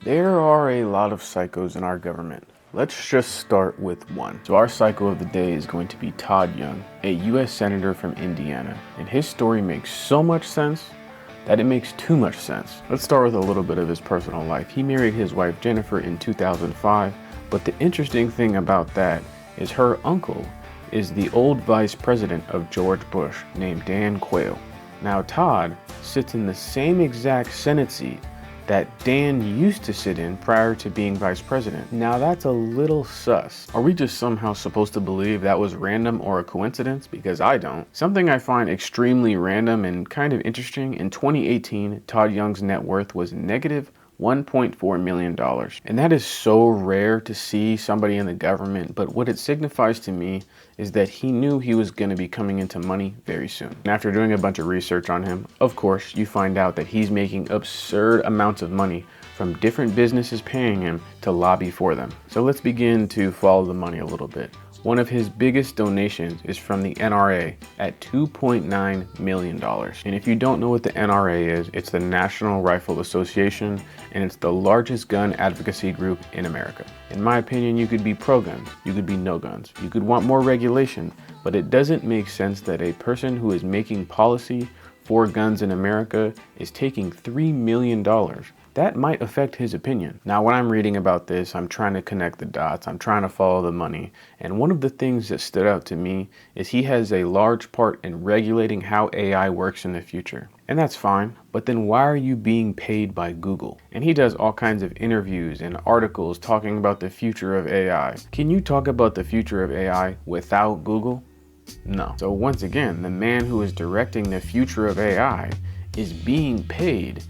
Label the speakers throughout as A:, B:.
A: There are a lot of psychos in our government. Let's just start with one. So our psycho of the day is going to be Todd Young, a US Senator from Indiana. And his story makes so much sense that it makes too much sense. Let's start with a little bit of his personal life. He married his wife Jennifer in 2005, but the interesting thing about that is her uncle is the old vice president of George Bush named Dan Quayle. Now Todd sits in the same exact Senate seat that Dan used to sit in prior to being vice president. Now that's a little sus. Are we just somehow supposed to believe that was random or a coincidence? Because I don't. Something I find extremely random and kind of interesting, in 2018, Todd Young's net worth was negative $1.4 million. And that is so rare to see somebody in the government, but what it signifies to me is that he knew he was going to be coming into money very soon. And after doing a bunch of research on him, of course, you find out that he's making absurd amounts of money from different businesses paying him to lobby for them. So let's begin to follow the money a little bit. One of his biggest donations is from the NRA at $2.9 million. And if you don't know what the NRA is, it's the National Rifle Association, and it's the largest gun advocacy group in America. In my opinion, you could be pro-guns, you could be no guns, you could want more regulation, but it doesn't make sense that a person who is making policy for guns in America is taking $3 million. That might affect his opinion. Now, when I'm reading about this, I'm trying to connect the dots. I'm trying to follow the money. And one of the things that stood out to me is he has a large part in regulating how AI works in the future. And that's fine, but then why are you being paid by Google? And he does all kinds of interviews and articles talking about the future of AI. Can you talk about the future of AI without Google? No. So once again, the man who is directing the future of AI is being paid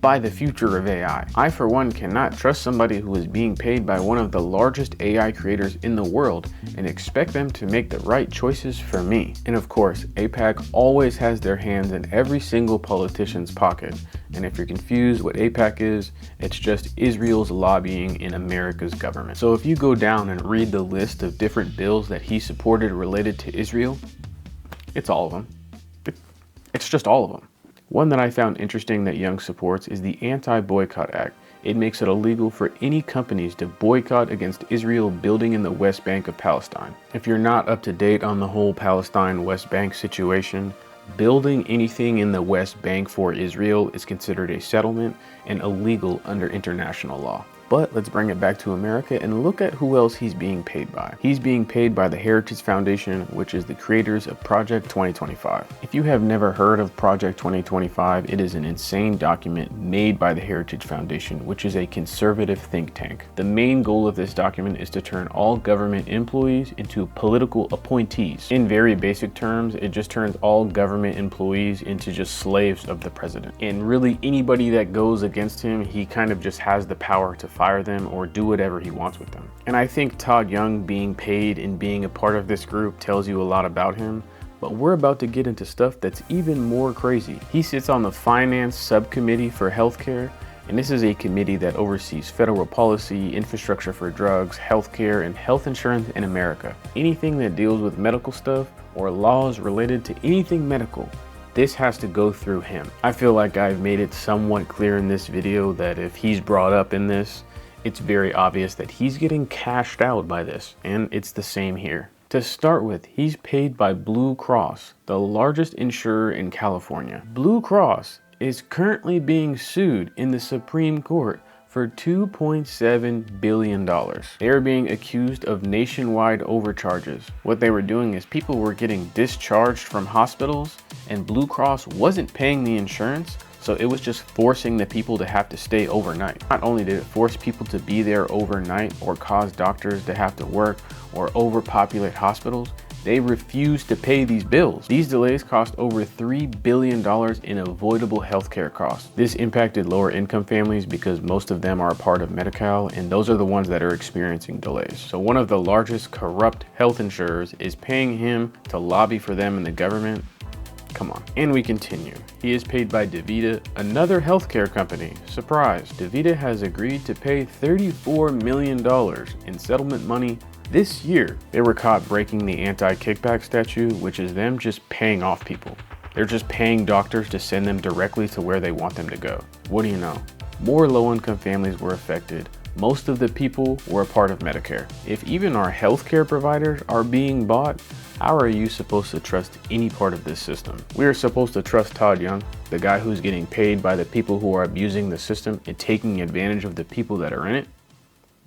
A: by the future of AI. I, for one, cannot trust somebody who is being paid by one of the largest AI creators in the world and expect them to make the right choices for me. And of course, AIPAC always has their hands in every single politician's pocket. And if you're confused what AIPAC is, it's just Israel's lobbying in America's government. So if you go down and read the list of different bills that he supported related to Israel, it's all of them. It's just all of them. One that I found interesting that Young supports is the Anti-Boycott Act. It makes it illegal for any companies to boycott against Israel building in the West Bank of Palestine. If you're not up to date on the whole Palestine-West Bank situation, building anything in the West Bank for Israel is considered a settlement and illegal under international law. But let's bring it back to America and look at who else he's being paid by. He's being paid by the Heritage Foundation, which is the creators of Project 2025. If you have never heard of Project 2025, it is an insane document made by the Heritage Foundation, which is a conservative think tank. The main goal of this document is to turn all government employees into political appointees. In very basic terms, it just turns all government employees into just slaves of the president. And really anybody that goes against him, he kind of just has the power to fire them or do whatever he wants with them. And I think Todd Young being paid and being a part of this group tells you a lot about him, but we're about to get into stuff that's even more crazy. He sits on the Finance Subcommittee for Healthcare, and this is a committee that oversees federal policy, infrastructure for drugs, healthcare, and health insurance in America. Anything that deals with medical stuff or laws related to anything medical, this has to go through him. I feel like I've made it somewhat clear in this video that if he's brought up in this, it's very obvious that he's getting cashed out by this, and it's the same here. To start with, he's paid by Blue Cross, the largest insurer in California. Blue Cross is currently being sued in the Supreme Court for $2.7 billion. They are being accused of nationwide overcharges. What they were doing is people were getting discharged from hospitals and Blue Cross wasn't paying the insurance, so it was just forcing the people to have to stay overnight. Not only did it force people to be there overnight or cause doctors to have to work or overpopulate hospitals, they refused to pay these bills. These delays cost over $3 billion in avoidable healthcare costs. This impacted lower income families because most of them are a part of Medi-Cal, and those are the ones that are experiencing delays. So one of the largest corrupt health insurers is paying him to lobby for them in the government. Come on. And we continue. He is paid by DaVita, another healthcare company. Surprise. DaVita has agreed to pay $34 million in settlement money this year. They were caught breaking the anti-kickback statute, which is them just paying off people. They're just paying doctors to send them directly to where they want them to go. What do you know? more low-income families were affected. Most of the people were a part of Medicare. If even our healthcare providers are being bought, how are you supposed to trust any part of this system? We are supposed to trust Todd Young, the guy who's getting paid by the people who are abusing the system and taking advantage of the people that are in it?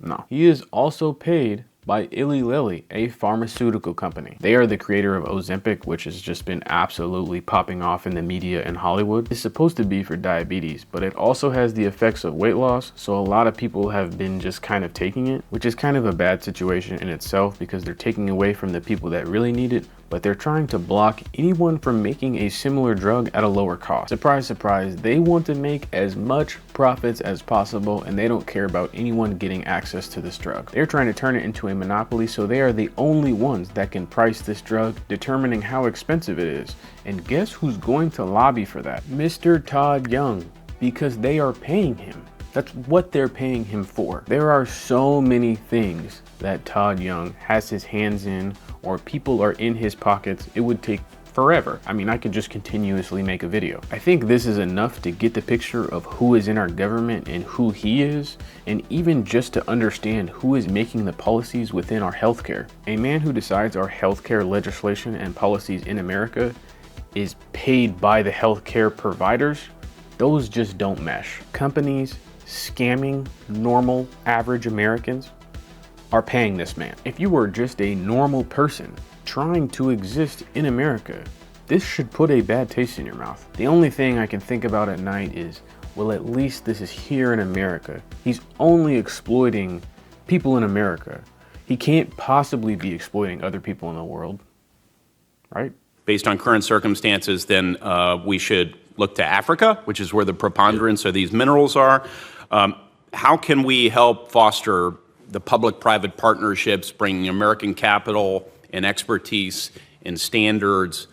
A: No. He is also paid by Eli Lilly, a pharmaceutical company. They are the creator of Ozempic, which has just been absolutely popping off in the media in Hollywood. It's supposed to be for diabetes, but it also has the effects of weight loss, so a lot of people have been just kind of taking it, which is kind of a bad situation in itself because they're taking away from the people that really need it, but they're trying to block anyone from making a similar drug at a lower cost. Surprise, surprise, they want to make as much profits as possible and they don't care about anyone getting access to this drug. They're trying to turn it into a monopoly, so they are the only ones that can price this drug, determining how expensive it is. And guess who's going to lobby for that? Mr. Todd Young, because they are paying him. That's what they're paying him for. There are so many things that Todd Young has his hands in, or people are in his pockets. It would take forever. I mean, I could just continuously make a video. I think this is enough to get the picture of who is in our government and who he is, and even just to understand who is making the policies within our healthcare. A man who decides our healthcare legislation and policies in America is paid by the healthcare providers. Those just don't mesh. Companies scamming normal, average Americans are paying this man. If you were just a normal person trying to exist in America, this should put a bad taste in your mouth. The only thing I can think about at night is, well, at least this is here in America. He's only exploiting people in America. He can't possibly be exploiting other people in the world, right?
B: Based on current circumstances, then we should look to Africa, which is where the preponderance of these minerals are. How can we help foster the public-private partnerships, bringing American capital and expertise and standards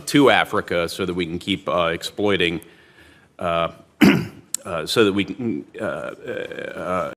B: to Africa so that we can keep exploiting, so that we can